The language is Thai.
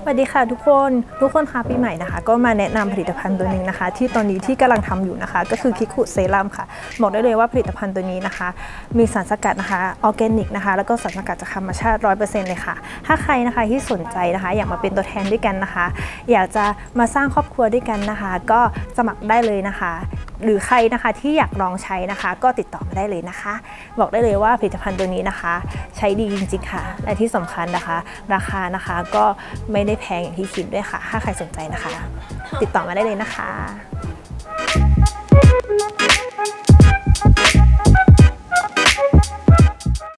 สวัสดีค่ะทุกคนคะปีใหม่นะคะก็มาแนะนำผลิตภัณฑ์ตัวหนึ่งนะคะที่ตอนนี้ที่กำลังทำอยู่นะคะก็คือคิคุเซรั่มค่ะบอกได้เลยว่าผลิตภัณฑ์ตัวนี้นะคะมีสารสกัดนะคะออร์แกนิกนะคะแล้วก็สารสกัดจากธรรมชาติ 100% เลยค่ะถ้าใครนะคะที่สนใจนะคะอยากมาเป็นตัวแทนด้วยกันนะคะอยากจะมาสร้างครอบครัวด้วยกันนะคะก็สมัครได้เลยนะคะหรือใครนะคะที่อยากลองใช้นะคะก็ติดต่อมาได้เลยนะคะบอกได้เลยว่าผลิตภัณฑ์ตัวนี้นะคะใช้ดีจริงๆค่ะและที่สำคัญนะคะราคานะคะก็ไม่ได้แพงอย่างที่คิดด้วยค่ะถ้าใครสนใจนะคะติดต่อมาได้เลยนะคะ